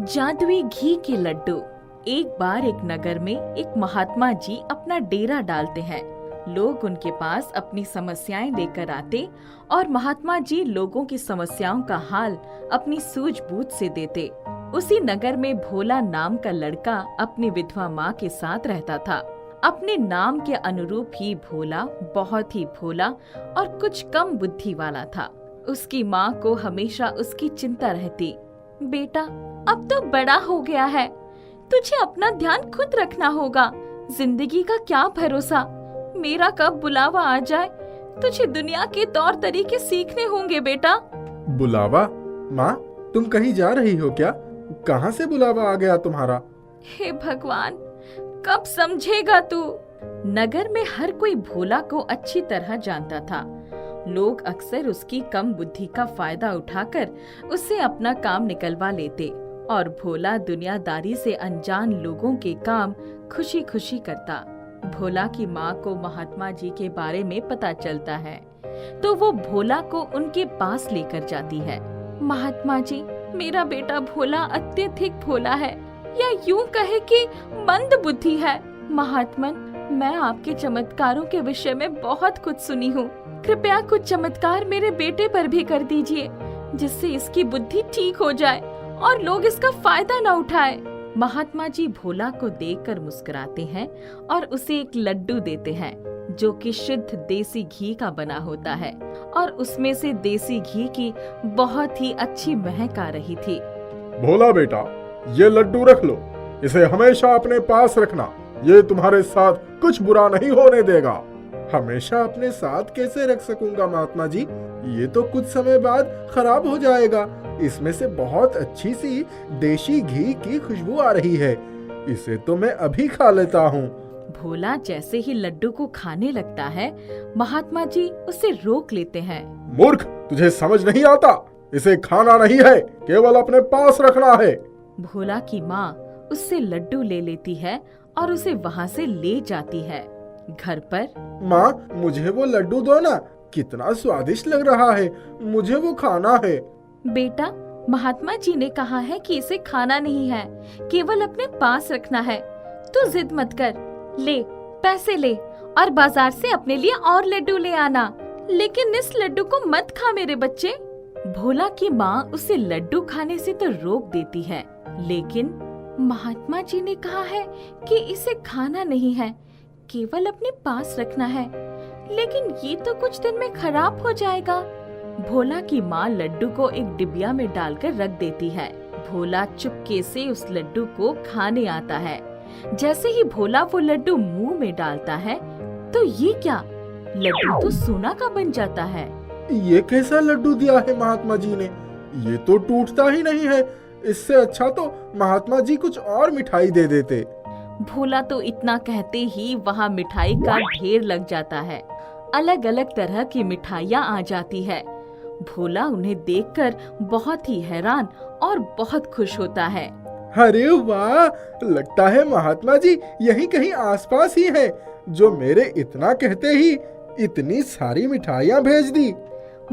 जादुई घी के लड्डू। एक बार एक नगर में एक महात्मा जी अपना डेरा डालते हैं। लोग उनके पास अपनी समस्याएं लेकर आते और महात्मा जी लोगों की समस्याओं का हाल अपनी सूझबूझ से देते। उसी नगर में भोला नाम का लड़का अपनी विधवा माँ के साथ रहता था। अपने नाम के अनुरूप ही भोला बहुत ही भोला और कुछ कम बुद्धि वाला था। उसकी माँ को हमेशा उसकी चिंता रहती। बेटा, अब तो बड़ा हो गया है, तुझे अपना ध्यान खुद रखना होगा। जिंदगी का क्या भरोसा, मेरा कब बुलावा आ जाए। तुझे दुनिया के तौर तरीके सीखने होंगे बेटा। बुलावा? माँ, तुम कहीं जा रही हो क्या? कहाँ से बुलावा आ गया तुम्हारा? हे भगवान, कब समझेगा तू। नगर में हर कोई भोला को अच्छी तरह जानता था। लोग अक्सर उसकी कम बुद्धि का फायदा उठाकर उससे अपना काम निकलवा लेते और भोला दुनियादारी से अनजान लोगों के काम खुशी खुशी करता। भोला की माँ को महात्मा जी के बारे में पता चलता है तो वो भोला को उनके पास लेकर जाती है। महात्मा जी, मेरा बेटा भोला अत्यधिक भोला है, या यूं कहे कि मंद बुद्धि है। महात्मन, मैं आपके चमत्कारों के विषय में बहुत कुछ सुनी हूँ। कृपया कुछ चमत्कार मेरे बेटे पर भी कर दीजिए, जिससे इसकी बुद्धि ठीक हो जाए और लोग इसका फायदा न उठाए। महात्मा जी भोला को देखकर मुस्कुराते हैं और उसे एक लड्डू देते हैं जो कि शुद्ध देसी घी का बना होता है और उसमें से देसी घी की बहुत ही अच्छी महक आ रही थी। भोला बेटा, ये लड्डू रख लो, इसे हमेशा अपने पास रखना। ये तुम्हारे साथ कुछ बुरा नहीं होने देगा। हमेशा अपने साथ कैसे रख सकूंगा महात्मा जी? ये तो कुछ समय बाद खराब हो जाएगा। इसमें से बहुत अच्छी सी देशी घी की खुशबू आ रही है। इसे तो मैं अभी खा लेता हूँ। भोला जैसे ही लड्डू को खाने लगता है, महात्मा जी उसे रोक लेते हैं। मूर्ख, तुझे समझ नहीं आता? इसे खाना नहीं है, केवल अपने पास रखना है। भोला की माँ उससे लड्डू ले लेती है और उसे वहाँ से ले जाती है। घर पर माँ, मुझे वो लड्डू दो ना, कितना स्वादिष्ट लग रहा है, मुझे वो खाना है। बेटा, महात्मा जी ने कहा है कि इसे खाना नहीं है, केवल अपने पास रखना है। तू जिद मत कर, ले पैसे ले और बाजार से अपने लिए और लड्डू ले आना, लेकिन इस लड्डू को मत खा मेरे बच्चे। भोला की माँ उसे लड्डू खाने से तो रोक देती है, लेकिन महात्मा जी ने कहा है कि इसे खाना नहीं है, केवल अपने पास रखना है। लेकिन ये तो कुछ दिन में खराब हो जाएगा। भोला की माँ लड्डू को एक डिबिया में डालकर रख देती है। भोला चुपके से उस लड्डू को खाने आता है। जैसे ही भोला वो लड्डू मुंह में डालता है तो ये क्या, लड्डू तो सोना का बन जाता है। ये कैसा लड्डू दिया है महात्मा जी ने? ये तो टूटता ही नहीं है। इससे अच्छा तो महात्मा जी कुछ और मिठाई दे देते। भोला तो इतना कहते ही वहाँ मिठाई का ढेर लग जाता है। अलग अलग तरह की मिठाइयाँ आ जाती है। भोला उन्हें देखकर बहुत ही हैरान और बहुत खुश होता है। अरे वाह, लगता है महात्मा जी यहीं कहीं आसपास ही है, जो मेरे इतना कहते ही इतनी सारी मिठाइयाँ भेज दी।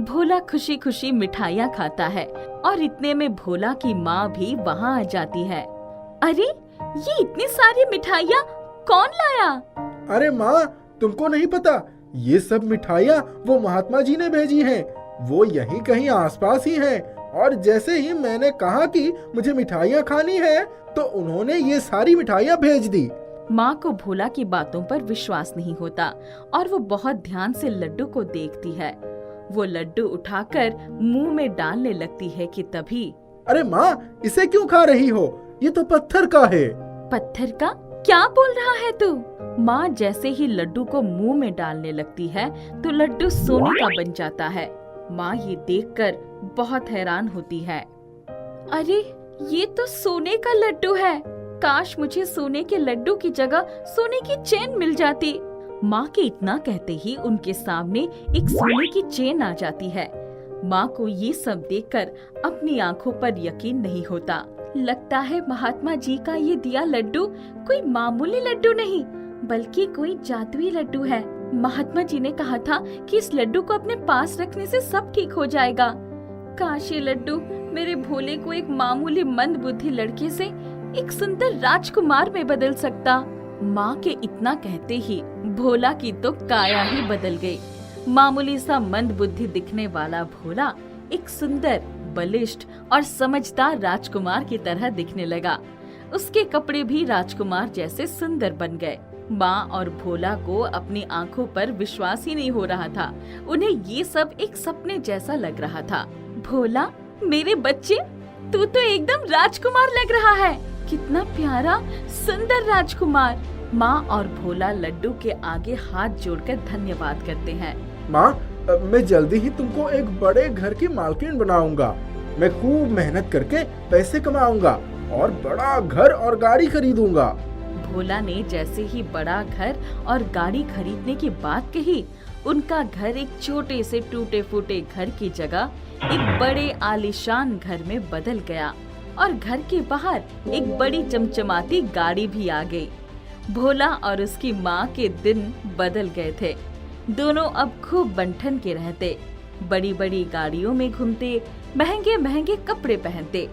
भोला खुशी खुशी मिठाइयाँ खाता है और इतने में भोला की माँ भी वहाँ आ जाती है। अरे, ये इतनी सारी मिठाइयाँ कौन लाया? अरे माँ, तुमको नहीं पता? ये सब मिठाइयाँ वो महात्मा जी ने भेजी हैं। वो यहीं कहीं आसपास ही हैं। और जैसे ही मैंने कहा कि मुझे मिठाइयाँ खानी है, तो उन्होंने ये सारी मिठाइयाँ भेज दी। माँ को भोला की बातों पर विश्वास नहीं होता और वो बहुत ध्यान से लड्डू को देखती है। वो लड्डू उठाकर मुंह में डालने लगती है कि तभी, अरे माँ, इसे क्यों खा रही हो? ये तो पत्थर का है। पत्थर का? क्या बोल रहा है तू? माँ जैसे ही लड्डू को मुंह में डालने लगती है तो लड्डू सोने का बन जाता है। माँ ये देखकर बहुत हैरान होती है। अरे, ये तो सोने का लड्डू है। काश मुझे सोने के लड्डू की जगह सोने की चेन मिल जाती। माँ के इतना कहते ही उनके सामने एक सोने की चेन आ जाती है। माँ को ये सब देखकर अपनी आंखों पर यकीन नहीं होता। लगता है महात्मा जी का ये दिया लड्डू कोई मामूली लड्डू नहीं, बल्कि कोई जादुई लड्डू है। महात्मा जी ने कहा था कि इस लड्डू को अपने पास रखने से सब ठीक हो जाएगा। काश ये लड्डू मेरे भोले को एक मामूली मंद बुद्धि लड़के से एक सुंदर राजकुमार में बदल सकता। माँ के इतना कहते ही भोला की तो काया ही बदल गई। मामूली सा मंद बुद्धि दिखने वाला भोला एक सुंदर, बलिष्ठ और समझदार राजकुमार की तरह दिखने लगा। उसके कपड़े भी राजकुमार जैसे सुंदर बन गए। माँ और भोला को अपनी आंखों पर विश्वास ही नहीं हो रहा था। उन्हें ये सब एक सपने जैसा लग रहा था। भोला, मेरे बच्चे, तू तो एकदम राजकुमार लग रहा है। कितना प्यारा, सुंदर राजकुमार। माँ और भोला लड्डू के आगे हाथ जोड़कर धन्यवाद करते हैं। माँ, मैं जल्दी ही तुमको एक बड़े घर की मालकिन बनाऊंगा। मैं खूब मेहनत करके पैसे कमाऊंगा और बड़ा घर और गाड़ी खरीदूंगा। भोला ने जैसे ही बड़ा घर और गाड़ी खरीदने की बात कही, उनका घर एक छोटे से टूटे फूटे घर की जगह एक बड़े आलीशान घर में बदल गया और घर के बाहर एक बड़ी चमचमाती गाड़ी भी आ गई। भोला और उसकी माँ के दिन बदल गए थे। दोनों अब खूब बंठन के रहते, बड़ी बड़ी गाड़ियों में घूमते, महंगे महंगे कपड़े पहनते।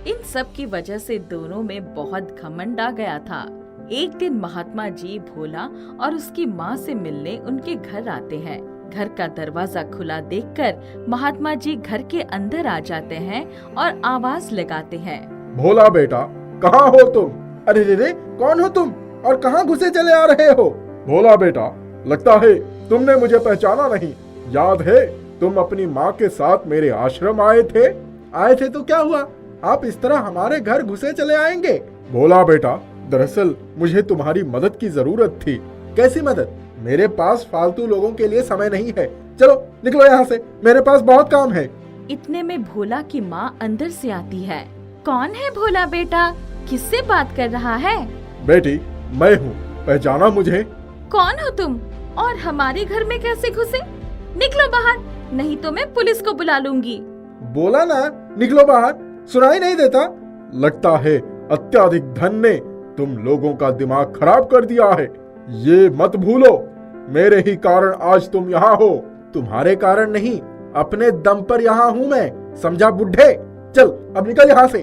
इन सब की वजह से दोनों में बहुत घमंड आ गया था। एक दिन महात्मा जी भोला और उसकी माँ से मिलने उनके घर आते हैं। घर का दरवाजा खुला देखकर महात्मा जी घर के अंदर आ जाते हैं और आवाज लगाते हैं, भोला बेटा, कहाँ हो तुम? अरे रे रे, कौन हो तुम और कहाँ घुसे चले आ रहे हो? भोला बेटा, लगता है तुमने मुझे पहचाना नहीं। याद है तुम अपनी माँ के साथ मेरे आश्रम आए थे? आए थे तो क्या हुआ? आप इस तरह हमारे घर घुसे चले आएंगे? भोला बेटा, दरअसल मुझे तुम्हारी मदद की जरूरत थी। कैसी मदद? मेरे पास फालतू लोगों के लिए समय नहीं है। चलो निकलो यहाँ से, मेरे पास बहुत काम है। इतने में भोला की माँ अंदर से आती है। कौन है भोला बेटा? किससे बात कर रहा है? बेटी, मैं हूँ, पहचाना मुझे? कौन हो तुम और हमारे घर में कैसे घुसे? निकलो बाहर, नहीं तो मैं पुलिस को बुला लूंगी। बोला ना, निकलो बाहर, सुनाई नहीं देता? लगता है अत्याधिक धन ने तुम लोगों का दिमाग खराब कर दिया है। ये मत भूलो, मेरे ही कारण आज तुम यहाँ हो। तुम्हारे कारण नहीं, अपने दम पर यहाँ हूँ मैं, समझा बुढ़े? चल अब निकल यहाँ से।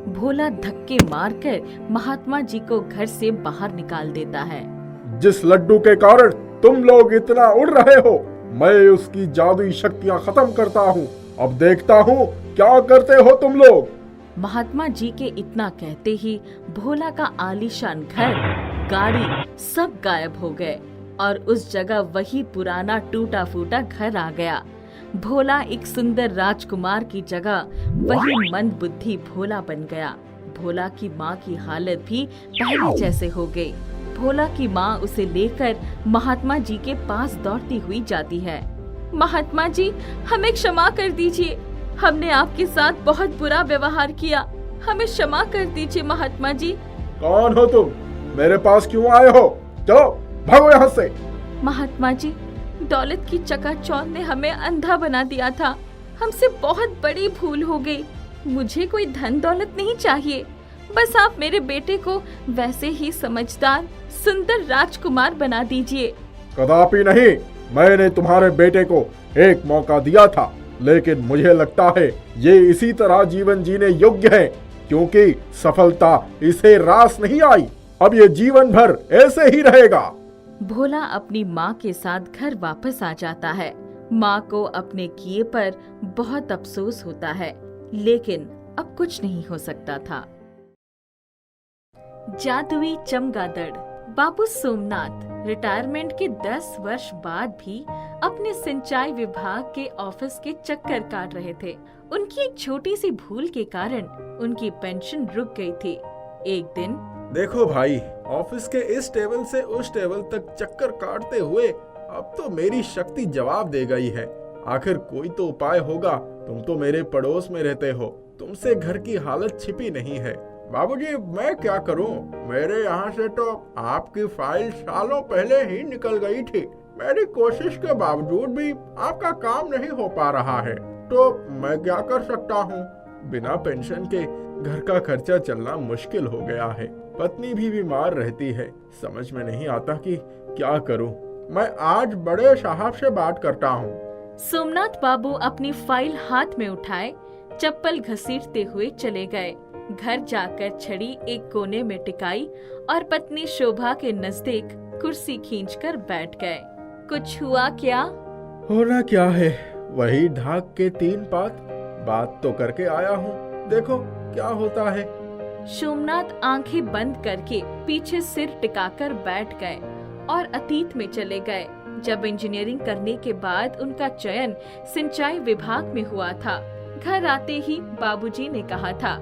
भोला धक्के मारकर महात्मा जी को घर से बाहर निकाल देता है। जिस लड्डू के कारण तुम लोग इतना उड़ रहे हो, मैं उसकी जादुई शक्तियाँ खत्म करता हूँ। अब देखता हूँ क्या करते हो तुम लोग। महात्मा जी के इतना कहते ही भोला का आलीशान घर, गाड़ी सब गायब हो गए और उस जगह वही पुराना टूटा फूटा घर आ गया। भोला एक सुंदर राजकुमार की जगह वही मंद बुद्धि भोला बन गया। भोला की माँ की हालत भी पहले जैसे हो गई। भोला की माँ उसे लेकर महात्मा जी के पास दौड़ती हुई जाती है। महात्मा जी, हमें क्षमा कर दीजिए, हमने आपके साथ बहुत बुरा व्यवहार किया, हमें क्षमा कर दीजिए महात्मा जी। कौन हो तुम? मेरे पास क्यों आए हो? चलो भागो यहाँ से। महात्मा जी, दौलत की चकाचौंध ने हमें अंधा बना दिया था, हमसे बहुत बड़ी भूल हो गई। मुझे कोई धन दौलत नहीं चाहिए, बस आप मेरे बेटे को वैसे ही समझदार, सुंदर राजकुमार बना दीजिए। कदापि नहीं, मैंने तुम्हारे बेटे को एक मौका दिया था, लेकिन मुझे लगता है ये इसी तरह जीवन जीने योग्य है, क्योंकि सफलता इसे रास नहीं आई। अब ये जीवन भर ऐसे ही रहेगा। भोला अपनी माँ के साथ घर वापस आ जाता है। माँ को अपने किए पर बहुत अफसोस होता है, लेकिन अब कुछ नहीं हो सकता था। जादुई चमगादड़। बाबू सोमनाथ रिटायरमेंट के 10 वर्ष बाद भी अपने सिंचाई विभाग के ऑफिस के चक्कर काट रहे थे। उनकी एक छोटी सी भूल के कारण उनकी पेंशन रुक गई थी। एक दिन, देखो भाई, ऑफिस के इस टेबल से उस टेबल तक चक्कर काटते हुए अब तो मेरी शक्ति जवाब दे गई है। आखिर कोई तो उपाय होगा। तुम तो मेरे पड़ोस में रहते हो, तुमसे घर की हालत छिपी नहीं है। बाबूजी, मैं क्या करूं? मेरे यहाँ से तो आपकी फाइल सालों पहले ही निकल गई थी। मेरी कोशिश के बावजूद भी आपका काम नहीं हो पा रहा है, तो मैं क्या कर सकता हूँ? बिना पेंशन के घर का खर्चा चलना मुश्किल हो गया है। पत्नी भी बीमार रहती है, समझ में नहीं आता कि क्या करूं। मैं आज बड़े साहब से बात करता हूं। सोमनाथ बाबू अपनी फाइल हाथ में उठाए चप्पल घसीटते हुए चले गए। घर जाकर छड़ी एक कोने में टिकाई और पत्नी शोभा के नजदीक कुर्सी खींचकर बैठ गए। कुछ हुआ क्या? होना क्या है, वही ढाक के 3 पात। बात तो करके आया हूँ, देखो क्या होता है। सोमनाथ आंखें बंद करके पीछे सिर टिकाकर बैठ गए और अतीत में चले गए, जब इंजीनियरिंग करने के बाद उनका चयन सिंचाई विभाग में हुआ था। घर आते ही बाबूजी ने कहा था,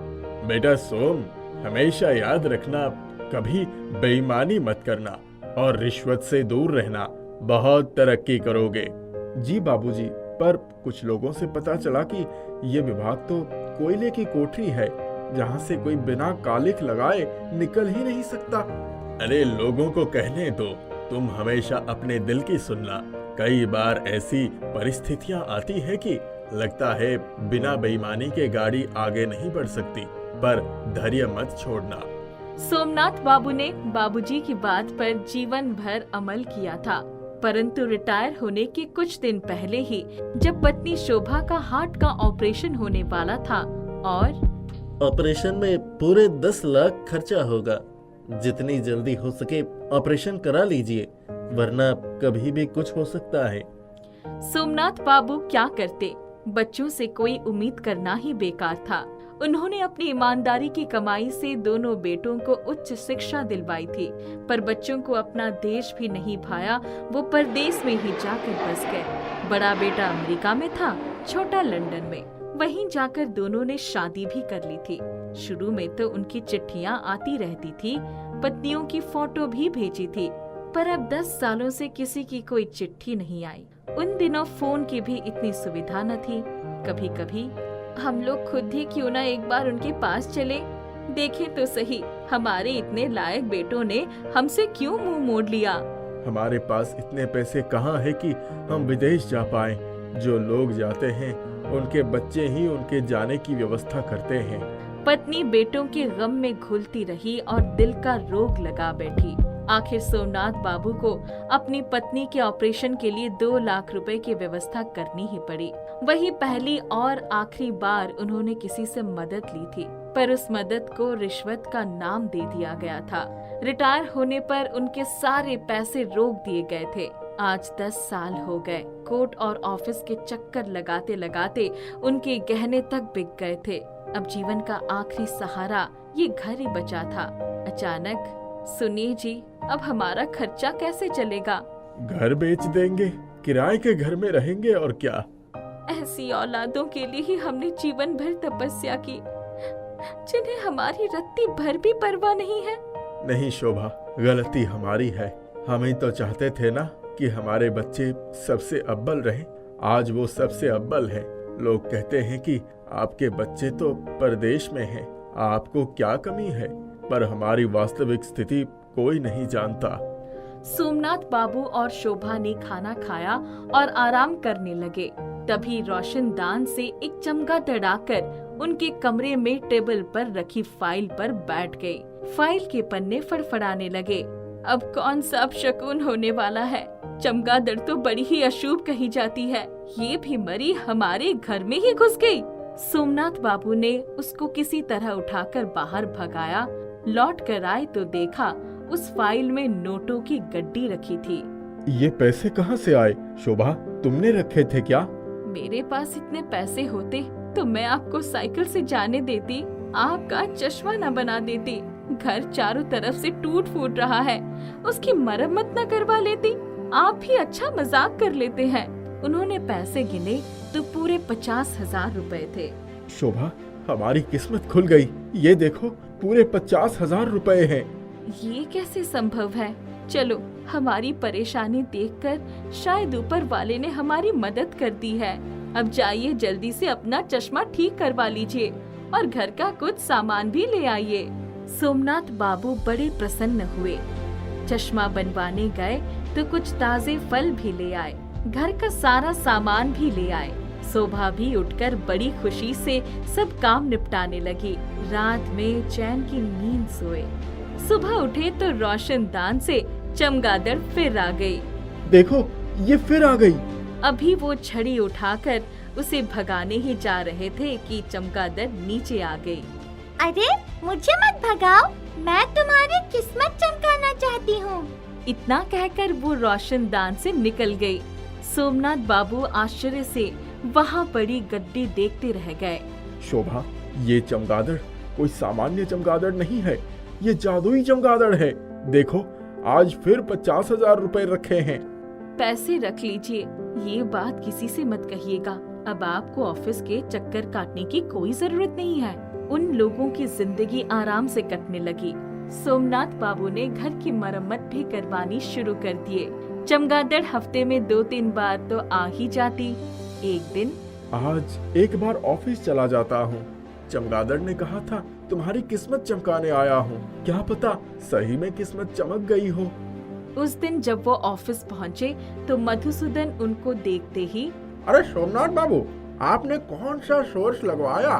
बेटा सोम, हमेशा याद रखना, कभी बेईमानी मत करना और रिश्वत से दूर रहना, बहुत तरक्की करोगे। जी बाबूजी, पर कुछ लोगों से पता चला कि ये विभाग तो कोयले की कोठरी है, जहाँ से कोई बिना कालिख लगाए निकल ही नहीं सकता। अरे लोगों को कहने दो, तुम हमेशा अपने दिल की सुनना। कई बार ऐसी परिस्थितियाँ आती है कि लगता है बिना बेईमानी के गाड़ी आगे नहीं बढ़ सकती, पर धैर्य मत छोड़ना। सोमनाथ बाबू ने बाबूजी की बात पर जीवन भर अमल किया था, परंतु रिटायर होने के कुछ दिन पहले ही जब पत्नी शोभा का हार्ट का ऑपरेशन होने वाला था और ऑपरेशन में पूरे 10 लाख खर्चा होगा, जितनी जल्दी हो सके ऑपरेशन करा लीजिए, वरना कभी भी कुछ हो सकता है। सोमनाथ बाबू क्या करते, बच्चों से कोई उम्मीद करना ही बेकार था। उन्होंने अपनी ईमानदारी की कमाई से दोनों बेटों को उच्च शिक्षा दिलवाई थी, पर बच्चों को अपना देश भी नहीं भाया, वो परदेश में ही जाकर बस गए। बड़ा बेटा अमेरिका में था, छोटा लंदन में। वहीं जाकर दोनों ने शादी भी कर ली थी। शुरू में तो उनकी चिट्ठियां आती रहती थी, पत्नियों की फोटो भी भेजी थी, पर अब 10 सालों से किसी की कोई चिट्ठी नहीं आई। उन दिनों फोन की भी इतनी सुविधा न थी। कभी कभी हम लोग खुद ही क्यों ना एक बार उनके पास चले, देखें तो सही हमारे इतने लायक बेटों ने हमसे क्यों मुंह मोड़ लिया। हमारे पास इतने पैसे कहाँ है कि हम विदेश जा पाएं। जो लोग जाते हैं उनके बच्चे ही उनके जाने की व्यवस्था करते हैं। पत्नी बेटों के गम में घुलती रही और दिल का रोग लगा बैठी। आखिर सोमनाथ बाबू को अपनी पत्नी के ऑपरेशन के लिए 2 लाख रुपए की व्यवस्था करनी ही पड़ी। वही पहली और आखिरी बार उन्होंने किसी से मदद ली थी, पर उस मदद को रिश्वत का नाम दे दिया गया था। रिटायर होने पर उनके सारे पैसे रोक दिए गए थे। आज 10 साल हो गए। कोर्ट और ऑफिस के चक्कर लगाते लगाते उनके गहने तक बिक गए थे। अब जीवन का आखिरी सहारा ये घर ही बचा था। अचानक, सुनिए जी, अब हमारा खर्चा कैसे चलेगा? घर बेच देंगे, किराए के घर में रहेंगे और क्या। ऐसी औलादों के लिए ही हमने जीवन भर तपस्या की, जिन्हें हमारी रत्ती भर भी परवाह नहीं है। नहीं शोभा, गलती हमारी है। हम ही तो चाहते थे ना कि हमारे बच्चे सबसे अव्वल रहें। आज वो सबसे अव्वल हैं। लोग कहते हैं कि आपके बच्चे तो परदेश में हैं, आपको क्या कमी है, पर हमारी वास्तविक स्थिति कोई नहीं जानता। सोमनाथ बाबू और शोभा ने खाना खाया और आराम करने लगे। तभी रोशनदान से एक चमगादड़ आकर उनके कमरे में टेबल पर रखी फाइल पर बैठ गई। फाइल के पन्ने फड़फड़ाने लगे। अब कौन सा अपशकुन होने वाला है? चमगादड़ तो बड़ी ही अशुभ कही जाती है, ये भी मरी हमारे घर में ही घुस गई। सोमनाथ बाबू ने उसको किसी तरह उठाकर बाहर भगाया। लौट कर आए तो देखा उस फाइल में नोटों की गड्डी रखी थी। ये पैसे कहाँ से आए शोभा, तुमने रखे थे क्या? मेरे पास इतने पैसे होते तो मैं आपको साइकिल से जाने देती, आपका चश्मा न बना देती। घर चारों तरफ से टूट फूट रहा है, उसकी मरम्मत न करवा लेती। आप भी अच्छा मजाक कर लेते हैं। उन्होंने पैसे गिने तो पूरे 50,000 रुपए थे। शोभा, हमारी किस्मत खुल गई। ये देखो, पूरे 50,000 रुपए हैं। ये कैसे संभव है? चलो, हमारी परेशानी देखकर शायद ऊपर वाले ने हमारी मदद कर दी है। अब जाइए, जल्दी से अपना चश्मा ठीक करवा लीजिए और घर का कुछ सामान भी ले आइए। सोमनाथ बाबू बड़े प्रसन्न हुए। चश्मा बनवाने गए तो कुछ ताजे फल भी ले आए, घर का सारा सामान भी ले आए। शोभा भी उठकर बड़ी खुशी से सब काम निपटाने लगी। रात में चैन की नींद सोए। सुबह उठे तो रोशनदान से चमगादड़ फिर आ गई। देखो, ये फिर आ गई। अभी वो छड़ी उठाकर उसे भगाने ही जा रहे थे कि चमगादड़ नीचे आ गई। अरे मुझे मत भगाओ, मैं तुम्हारी किस्मत चमकाना चाहती हूँ। इतना कहकर वो रोशनदान से निकल गई। सोमनाथ बाबू आश्चर्य से वहाँ पड़ी गड्डी देखते रह गए। शोभा, ये चमगादड़ कोई सामान्य चमगादड़ नहीं है, ये जादुई चमगादड़ है। देखो, आज फिर 50,000 रुपए रखे हैं। पैसे रख लीजिए, ये बात किसी से मत कहिएगा। अब आपको ऑफिस के चक्कर काटने की कोई जरूरत नहीं है। उन लोगों की जिंदगी आराम से कटने लगी। सोमनाथ बाबू ने घर की मरम्मत भी करवानी शुरू कर दिए। चमगादड़ हफ्ते में 2-3 बार तो आ ही जाती। एक दिन, आज एक बार ऑफिस चला जाता हूँ। चमगादड़ ने कहा था तुम्हारी किस्मत चमकाने आया हूँ। क्या पता सही में किस्मत चमक गई हो। उस दिन जब वो ऑफिस पहुँचे तो मधुसूदन उनको देखते ही, अरे सोमनाथ बाबू, आपने कौन सा सोर्स लगवाया?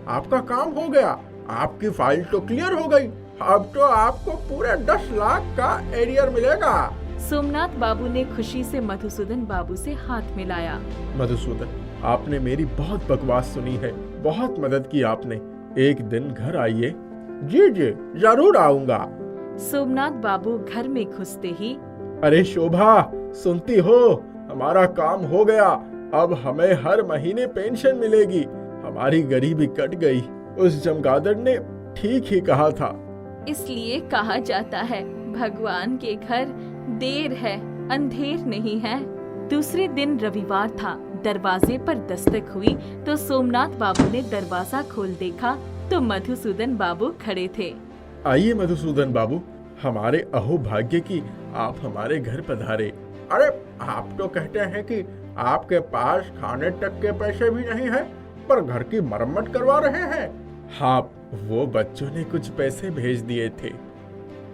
आपका काम हो गया, आपकी फाइल तो क्लियर हो गई। अब तो आपको पूरे 10 लाख का एरियर मिलेगा। सोमनाथ बाबू ने खुशी से मधुसूदन बाबू से हाथ मिलाया। मधुसूदन, आपने मेरी बहुत बकवास सुनी है, बहुत मदद की आपने। एक दिन घर आइए। जी जी, जरूर आऊंगा। सोमनाथ बाबू घर में घुसते ही, अरे शोभा, सुनती हो? हमारा काम हो गया। अब हमें हर महीने पेंशन मिलेगी। हमारी गरीबी कट गई। उस चमगादड़ ने ठीक ही कहा था। इसलिए कहा जाता है, भगवान के घर देर है, अंधेर नहीं है। दूसरे दिन रविवार था। दरवाजे पर दस्तक हुई तो सोमनाथ बाबू ने दरवाजा खोल देखा तो मधुसूदन बाबू खड़े थे। आइए मधुसूदन बाबू, हमारे अहो भाग्य की आप हमारे घर पधारे। अरे आप तो कहते हैं कि आपके पास खाने तक के पैसे भी नहीं है, पर घर की मरम्मत करवा रहे हैं। हाँ, वो बच्चों ने कुछ पैसे भेज दिए थे।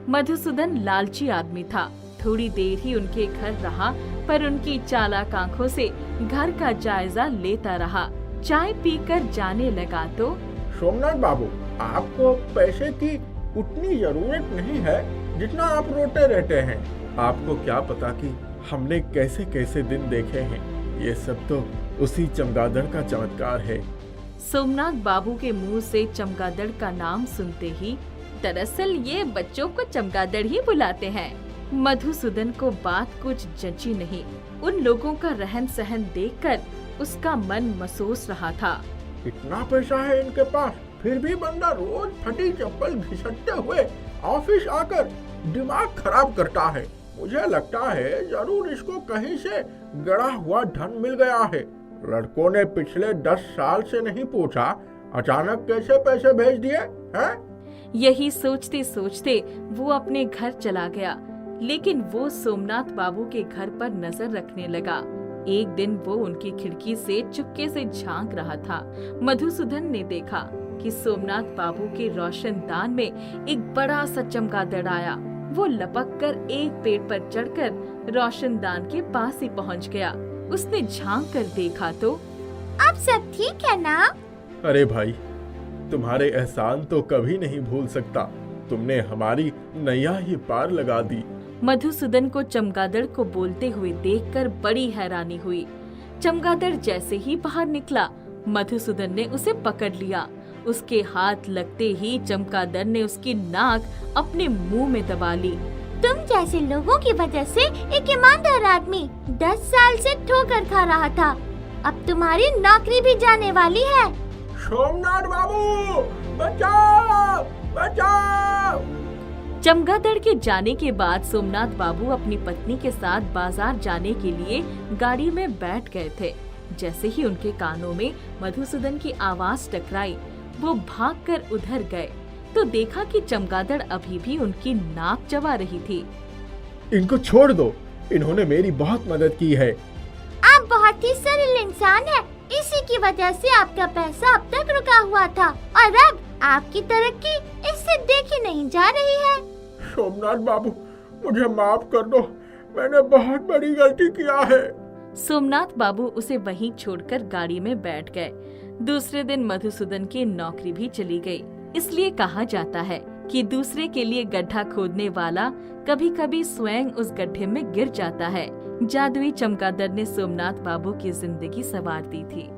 मधुसूदन लालची आदमी था। थोड़ी देर ही उनके घर रहा, पर उनकी चालाक आंखों से घर का जायजा लेता रहा। चाय पीकर जाने लगा तो, सोमनाथ बाबू, आपको पैसे की उतनी जरूरत नहीं है जितना आप रोते रहते हैं। आपको क्या पता कि हमने कैसे कैसे दिन देखे हैं। ये सब तो उसी चमगादड़ का चमत्कार है। सोमनाथ बाबू के मुंह से चमगादड़ का नाम सुनते ही, दरअसल ये बच्चों को चमगादड़ ही बुलाते हैं। मधुसूदन को बात कुछ जची नहीं। उन लोगों का रहन सहन देखकर उसका मन महसूस रहा था। इतना पैसा है इनके पास, फिर भी बंदा रोज फटी चप्पल घिसटते हुए ऑफिस आकर दिमाग खराब करता है। मुझे लगता है जरूर इसको कहीं से गड़ा हुआ धन मिल गया है। लड़कों ने पिछले 10 साल से नहीं पूछा, अचानक कैसे पैसे भेज दिए हैं? यही सोचते सोचते वो अपने घर चला गया। लेकिन वो सोमनाथ बाबू के घर पर नजर रखने लगा। एक दिन वो उनकी खिड़की से चुपके से झांक रहा था। मधुसूदन ने देखा कि सोमनाथ बाबू के रोशनदान में एक बड़ा सा चमगादड़ आया। वो लपक कर एक पेड़ पर चढ़कर रोशनदान के पास ही पहुंच गया। उसने झांक कर देखा तो, अब सब ठीक है ना? अरे भाई, तुम्हारे एहसान तो कभी नहीं भूल सकता। तुमने हमारी नैया ही पार लगा दी। मधुसूदन को चमगादड़ को बोलते हुए देखकर बड़ी हैरानी हुई। चमगादड़ जैसे ही बाहर निकला, मधुसूदन ने उसे पकड़ लिया। उसके हाथ लगते ही चमगादड़ ने उसकी नाक अपने मुंह में दबा ली। तुम जैसे लोगों की वजह से एक ईमानदार आदमी 10 साल से ठोकर खा रहा था। अब तुम्हारी नौकरी भी जाने वाली है। सोमनाथ बाबू, बचाओ, बचाओ! चमगादड़ के जाने के बाद सोमनाथ बाबू अपनी पत्नी के साथ बाजार जाने के लिए गाड़ी में बैठ गए थे। जैसे ही उनके कानों में मधुसूदन की आवाज टकराई, वो भागकर उधर गए तो देखा कि चमगादड़ अभी भी उनकी नाक चबा रही थी। इनको छोड़ दो, इन्होंने मेरी बहुत मदद की है। आप बहुत ही सरल इंसान है। इसी की वजह से आपका पैसा अब तक रुका हुआ था और अब आपकी तरक्की इससे देखी नहीं जा रही है। सोमनाथ बाबू, मुझे माफ कर दो, मैंने बहुत बड़ी गलती किया है। सोमनाथ बाबू उसे वहीं छोड़कर गाड़ी में बैठ गए। दूसरे दिन मधुसूदन की नौकरी भी चली गई। इसलिए कहा जाता है कि दूसरे के लिए गड्ढा खोदने वाला कभी कभी स्वयं उस गड्ढे में गिर जाता है। जादुई चमगादड़ ने सोमनाथ बाबू की जिंदगी संवार दी थी।